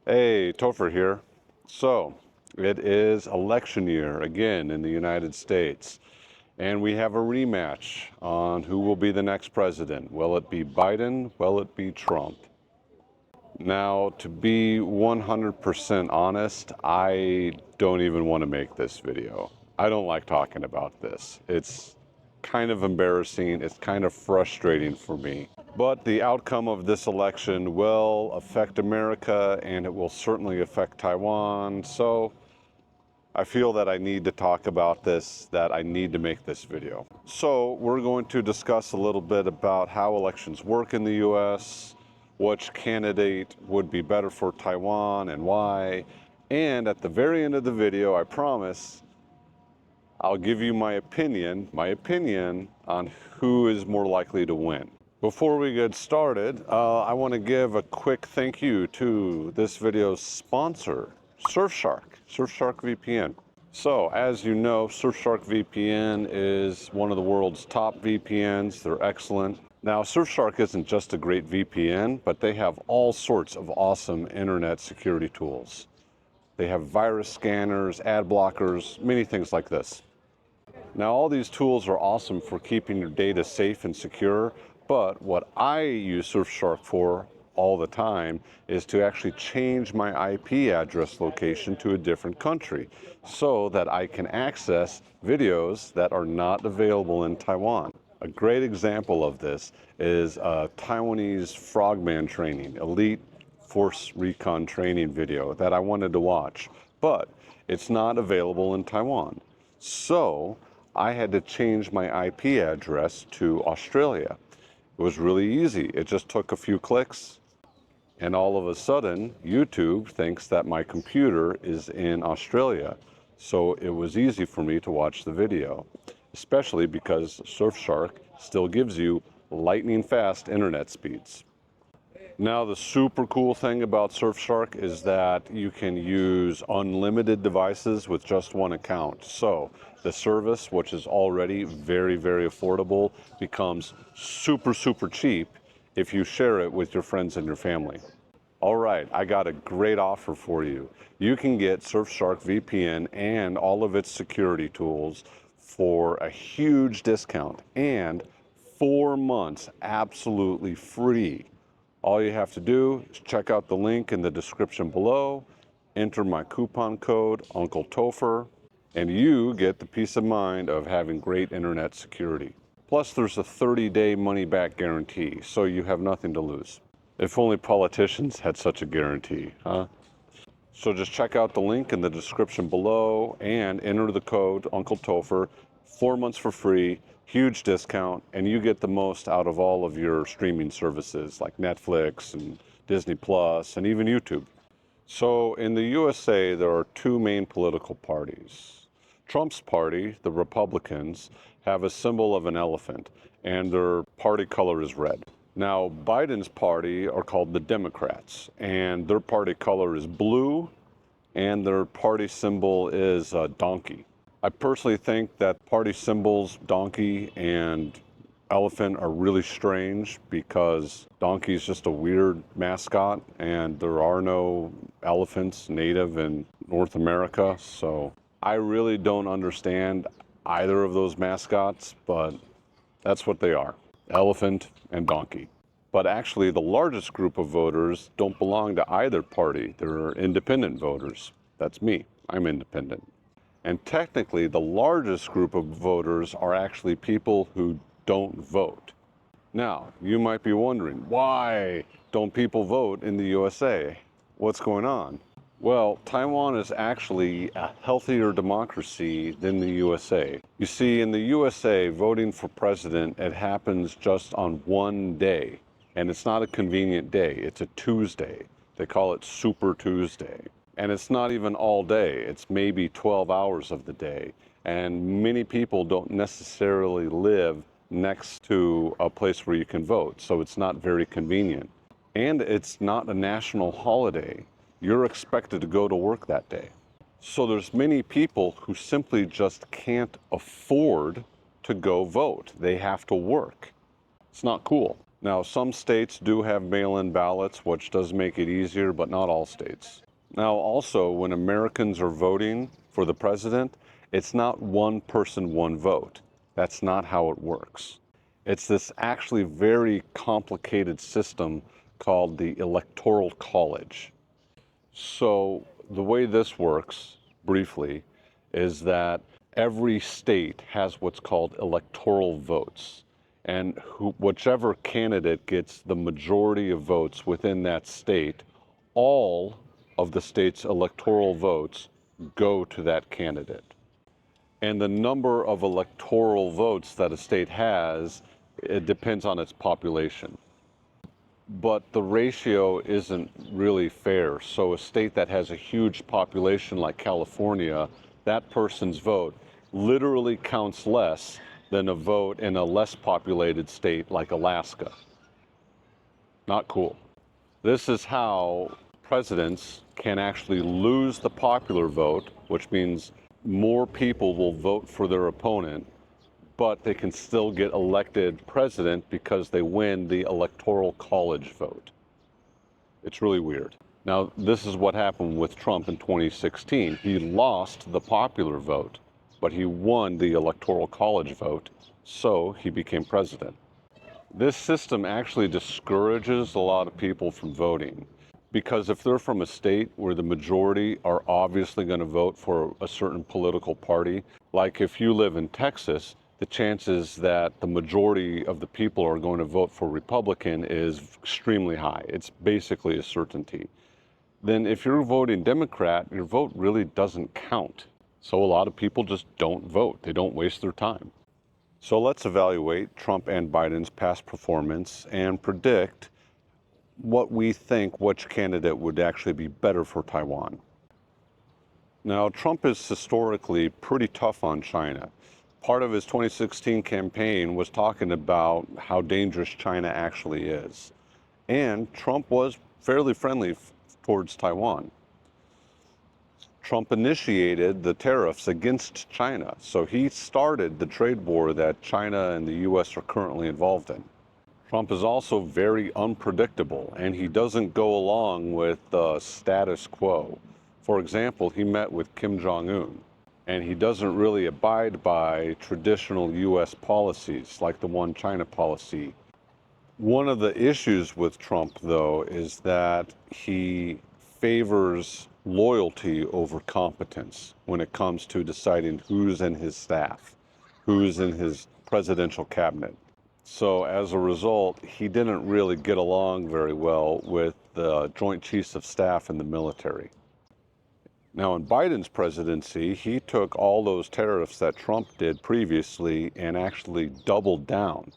Hey, Topher here. So, it is election year again in the United States, and we have a rematch on who will be the next president. Will it be Biden? Will it be Trump? Now, to be 100% honest, I don't even want to make this video. I don't like talking about this. It's kind of embarrassing. It's kind of frustrating for me. But the outcome of this election will affect America, and it will certainly affect Taiwan. So I feel that I need to talk about this, that I need to make this video. So we're going to discuss a little bit about how elections work in the US, which candidate would be better for Taiwan and why. And at the very end of the video, I promise, I'll give you my opinion on who is more likely to win. Before we get started, I want to give a quick thank you to this video's sponsor, Surfshark VPN. So, as you know, Surfshark VPN is one of the world's top VPNs. They're excellent. Now, Surfshark isn't just a great VPN, but they have all sorts of awesome internet security tools. They have virus scanners, ad blockers, many things like this. Now, all these tools are awesome for keeping your data safe and secure, but what I use Surfshark for all the time is to actually change my IP address location to a different country so that I can access videos that are not available in Taiwan. A great example of this is a Taiwanese frogman training, elite force recon training video that I wanted to watch, but it's not available in Taiwan. So I had to change my IP address to Australia. It was really easy. It just took a few clicks, and all of a sudden, YouTube thinks that my computer is in Australia. So it was easy for me to watch the video, especially because Surfshark still gives you lightning fast internet speeds. Now, the super cool thing about Surfshark is that you can use unlimited devices with just one account. So the service, which is already very, very affordable, becomes super, super cheap if you share it with your friends and your family. All right, I got a great offer for you. You can get Surfshark VPN and all of its security tools for a huge discount and 4 months absolutely free. All you have to do is check out the link in the description below, enter my coupon code, uncletopher, and you get the peace of mind of having great internet security. Plus, there's a 30-day money-back guarantee, so you have nothing to lose. If only politicians had such a guarantee, huh? So just check out the link in the description below and enter the code uncletopher, 4 months for free, huge discount, and you get the most out of all of your streaming services like Netflix and Disney Plus and even YouTube. So in the USA, there are two main political parties. Trump's party, the Republicans, have a symbol of an elephant, and their party color is red. Now, Biden's party are called the Democrats, and their party color is blue, and their party symbol is a donkey. I personally think that party symbols, donkey and elephant, are really strange because donkey is just a weird mascot and there are no elephants native in North America. So I really don't understand either of those mascots, but that's what they are, elephant and donkey. But actually the largest group of voters don't belong to either party. They're independent voters. That's me. I'm independent. And technically, the largest group of voters are actually people who don't vote. Now, you might be wondering, why don't people vote in the USA? What's going on? Well, Taiwan is actually a healthier democracy than the USA. You see, in the USA, voting for president, it happens just on one day. And it's not a convenient day. It's a Tuesday. They call it Super Tuesday. And it's not even all day, it's maybe 12 hours of the day. And many people don't necessarily live next to a place where you can vote, so it's not very convenient. And it's not a national holiday. You're expected to go to work that day. So there's many people who simply just can't afford to go vote. They have to work. It's not cool. Now, some states do have mail-in ballots, which does make it easier, but not all states. Now, also, when Americans are voting for the president, it's not one person, one vote. That's not how it works. It's this actually very complicated system called the Electoral College. So the way this works, briefly, is that every state has what's called electoral votes. And whichever candidate gets the majority of votes within that state, all of the state's electoral votes go to that candidate. And the number of electoral votes that a state has, it depends on its population. But the ratio isn't really fair. So a state that has a huge population like California, that person's vote literally counts less than a vote in a less populated state like Alaska. Not cool. This is how presidents can actually lose the popular vote, which means more people will vote for their opponent, but they can still get elected president because they win the Electoral College vote. It's really weird. Now, this is what happened with Trump in 2016. He lost the popular vote, but he won the Electoral College vote, so he became president. This system actually discourages a lot of people from voting, because if they're from a state where the majority are obviously going to vote for a certain political party, like if you live in Texas, the chances that the majority of the people are going to vote for Republican is extremely high. It's basically a certainty. Then if you're voting Democrat, your vote really doesn't count. So a lot of people just don't vote. They don't waste their time. So let's evaluate Trump and Biden's past performance and predict what we think which candidate would actually be better for Taiwan. Now, Trump is historically pretty tough on China. Part of his 2016 campaign was talking about how dangerous China actually is. And Trump was fairly friendly towards Taiwan. Trump initiated the tariffs against China, so he started the trade war that China and the U.S. are currently involved in. Trump is also very unpredictable, and he doesn't go along with the status quo. For example, he met with Kim Jong-un, and he doesn't really abide by traditional U.S. policies like the One China policy. One of the issues with Trump, though, is that he favors loyalty over competence when it comes to deciding who's in his staff, who's in his presidential cabinet. So as a result, he didn't really get along very well with the Joint Chiefs of Staff in the military. Now, in Biden's presidency, he took all those tariffs that Trump did previously and actually doubled down.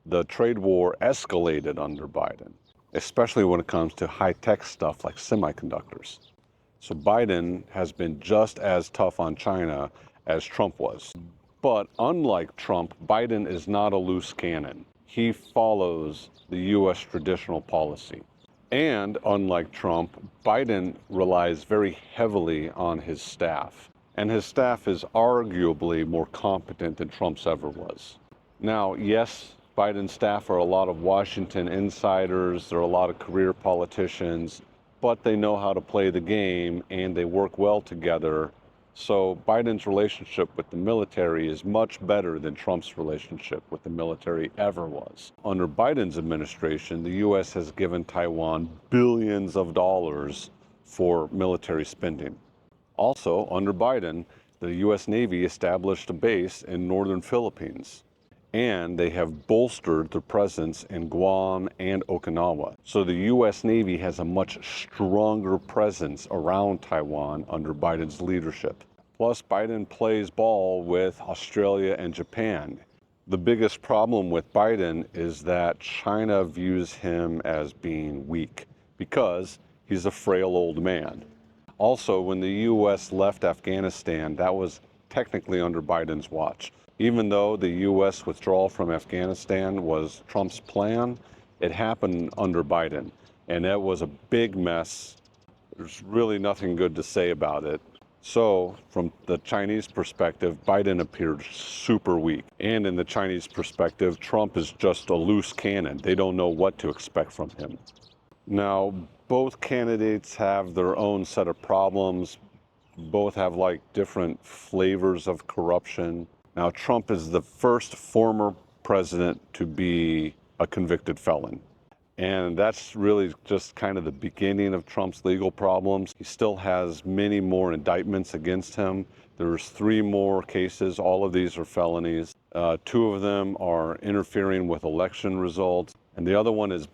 The trade war escalated under Biden, especially when it comes to high-tech stuff like semiconductors. So Biden has been just as tough on China as Trump was. But unlike Trump, Biden is not a loose cannon. He follows the U.S. traditional policy. And unlike Trump, Biden relies very heavily on his staff. And his staff is arguably more competent than Trump's ever was. Now, yes, Biden's staff are a lot of Washington insiders, there are a lot of career politicians, but they know how to play the game and they work well together. So Biden's relationship with the military is much better than Trump's relationship with the military ever was. Under Biden's administration, the U.S. has given Taiwan billions of dollars for military spending. Also, under Biden, the U.S. Navy established a base in northern Philippines, and they have bolstered their presence in Guam and Okinawa. So the U.S. Navy has a much stronger presence around Taiwan under Biden's leadership. Plus, Biden plays ball with Australia and Japan. The biggest problem with Biden is that China views him as being weak because he's a frail old man. Also, when the U.S. left Afghanistan, that was technically under Biden's watch. Even though the U.S. withdrawal from Afghanistan was Trump's plan, it happened under Biden, and it was a big mess. There's really nothing good to say about it. So from the Chinese perspective, Biden appeared super weak. And in the Chinese perspective, Trump is just a loose cannon. They don't know what to expect from him. Now, both candidates have their own set of problems. Both have like different flavors of corruption. Now, Trump is the first former president to be a convicted felon. And that's really just kind of the beginning of Trump's legal problems. He still has many more indictments against him. There's 3 more cases. All of these are felonies. 2 of them are interfering with election results. And the other one is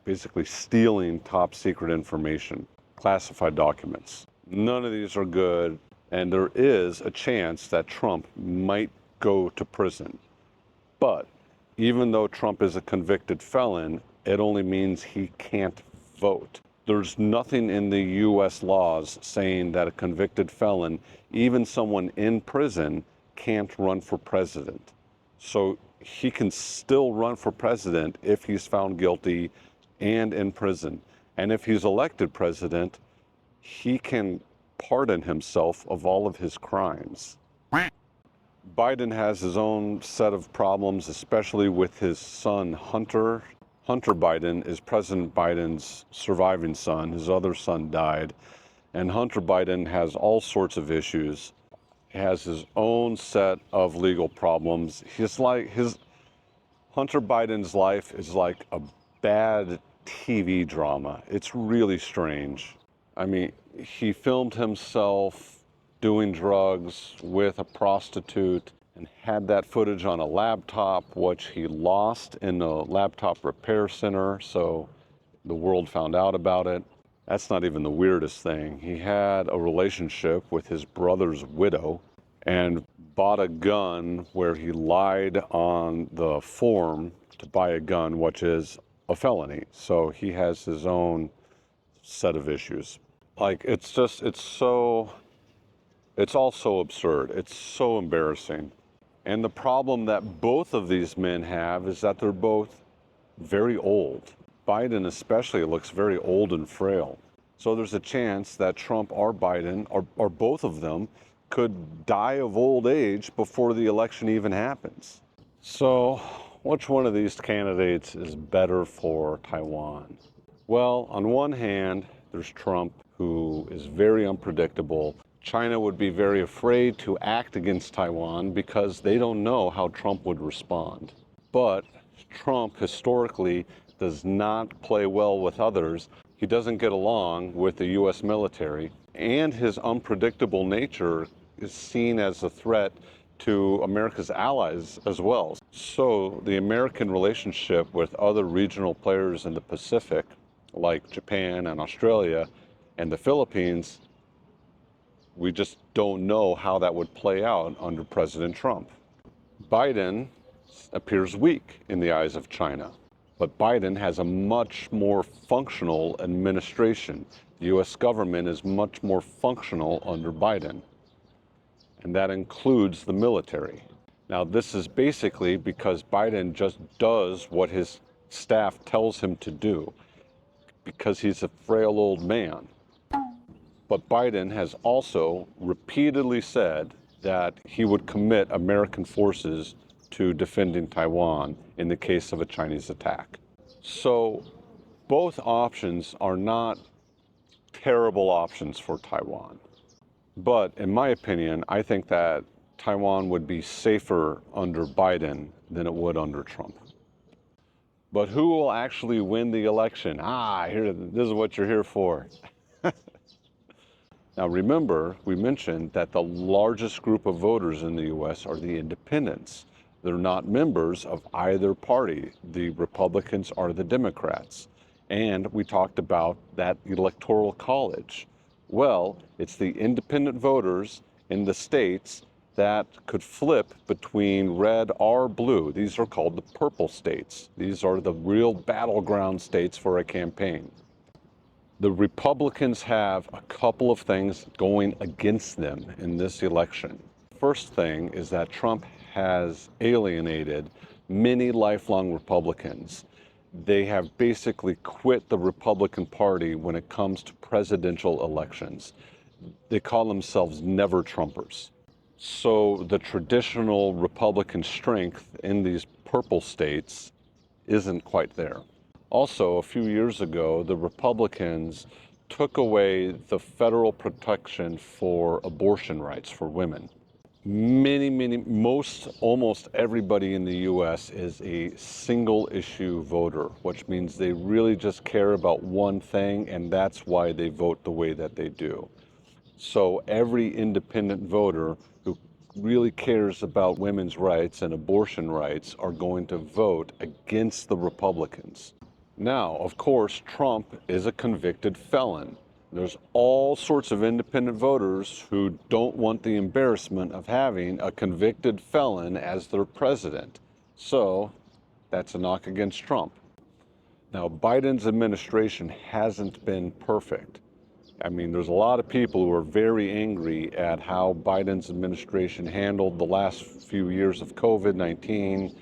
basically stealing top secret information, classified documents. None of these are good. And there is a chance that Trump might go to prison. But even though Trump is a convicted felon, it only means he can't vote. There's nothing in the U.S. laws saying that a convicted felon, even someone in prison, can't run for president. So he can still run for president if he's found guilty and in prison. And if he's elected president, he can pardon himself of all of his crimes. Biden has his own set of problems, especially with his son, Hunter. Hunter Biden is President Biden's surviving son. His other son died. And Hunter Biden has all sorts of issues. He has his own set of legal problems. Hunter Biden's life is like a bad TV drama. It's really strange. I mean, he filmed himself doing drugs with a prostitute and had that footage on a laptop, which he lost in a laptop repair center, so the world found out about it. That's not even the weirdest thing. He had a relationship with his brother's widow and bought a gun where he lied on the form to buy a gun, which is a felony. So he has his own set of issues. Like, it's all so absurd. It's so embarrassing. And the problem that both of these men have is that they're both very old. Biden especially looks very old and frail. So there's a chance that Trump or Biden, or both of them, could die of old age before the election even happens. So which one of these candidates is better for Taiwan? Well, on one hand, there's Trump, who is very unpredictable. China would be very afraid to act against Taiwan because they don't know how Trump would respond. But Trump historically does not play well with others. He doesn't get along with the U.S. military, and his unpredictable nature is seen as a threat to America's allies as well. So the American relationship with other regional players in the Pacific, like Japan and Australia and the Philippines, we just don't know how that would play out under President Trump. Biden appears weak in the eyes of China, but Biden has a much more functional administration. The U.S. government is much more functional under Biden, and that includes the military. Now, this is basically because Biden just does what his staff tells him to do, because he's a frail old man. But Biden has also repeatedly said that he would commit American forces to defending Taiwan in the case of a Chinese attack. So both options are not terrible options for Taiwan. But in my opinion, I think that Taiwan would be safer under Biden than it would under Trump. But who will actually win the election? This is what you're here for. Now remember, we mentioned that the largest group of voters in the U.S. are the independents. They're not members of either party, the Republicans or the Democrats. And we talked about that electoral college. Well, it's the independent voters in the states that could flip between red or blue. These are called the purple states. These are the real battleground states for a campaign. The Republicans have a couple of things going against them in this election. First thing is that Trump has alienated many lifelong Republicans. They have basically quit the Republican Party when it comes to presidential elections. they call themselves never Trumpers. So the traditional Republican strength in these purple states isn't quite there. Also, a few years ago, the Republicans took away the federal protection for abortion rights for women. Almost everybody in the U.S. is a single issue voter, which means they really just care about one thing, and that's why they vote the way that they do. So every independent voter who really cares about women's rights and abortion rights are going to vote against the Republicans. Now, of course, Trump is a convicted felon. There's all sorts of independent voters who don't want the embarrassment of having a convicted felon as their president. So that's a knock against Trump. Now, Biden's administration hasn't been perfect. I mean, there's a lot of people who are very angry at how Biden's administration handled the last few years of COVID-19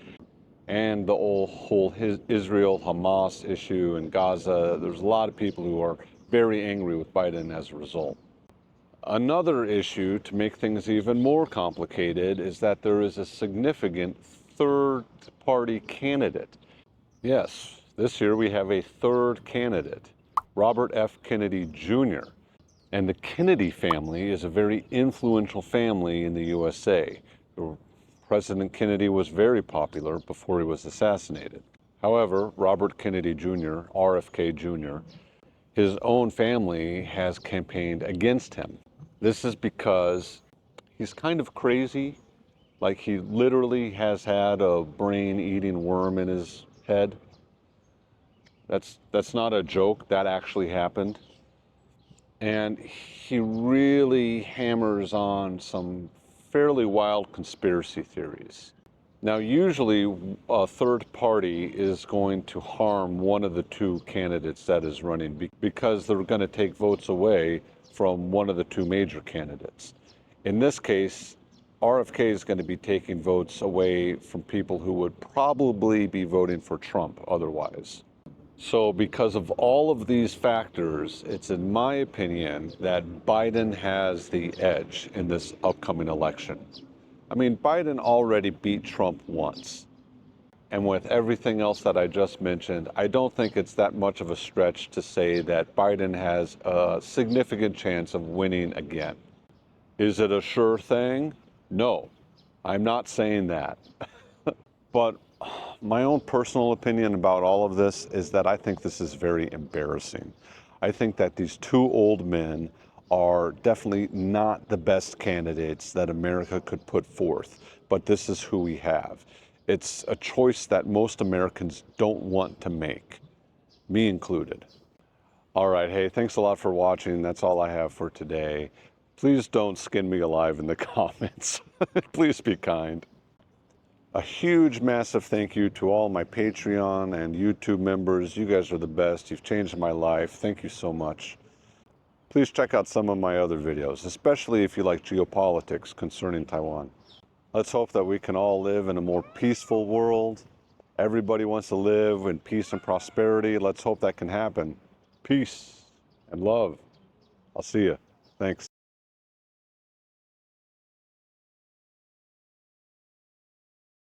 and the whole Israel-Hamas issue in Gaza. There's a lot of people who are very angry with Biden as a result. Another issue to make things even more complicated is that there is a significant third-party candidate. Yes, this year we have a third candidate, Robert F. Kennedy Jr. And the Kennedy family is a very influential family in the USA. President Kennedy was very popular before he was assassinated. However, Robert Kennedy Jr., RFK Jr., his own family has campaigned against him. This is because he's kind of crazy. Like, he literally has had a brain-eating worm in his head. That's not a joke. That actually happened. And he really hammers on some fairly wild conspiracy theories. Now, usually a third party is going to harm one of the two candidates that is running because they're going to take votes away from one of the two major candidates. In this case, RFK is going to be taking votes away from people who would probably be voting for Trump otherwise. So because of all of these factors, it's in my opinion that Biden has the edge in this upcoming election. I mean, Biden already beat Trump once. And with everything else that I just mentioned, I don't think it's that much of a stretch to say that Biden has a significant chance of winning again. Is it a sure thing? No, I'm not saying that. But my own personal opinion about all of this is that I think this is very embarrassing. I think that these two old men are definitely not the best candidates that America could put forth, but this is who we have. It's a choice that most Americans don't want to make, me included. All right, hey, thanks a lot for watching. That's all I have for today. Please don't skin me alive in the comments. Please be kind. A huge, massive thank you to all my Patreon and YouTube members. You guys are the best. You've changed my life. Thank you so much. Please check out some of my other videos, especially if you like geopolitics concerning Taiwan. Let's hope that we can all live in a more peaceful world. Everybody wants to live in peace and prosperity. Let's hope that can happen. Peace and love. I'll see you. Thanks.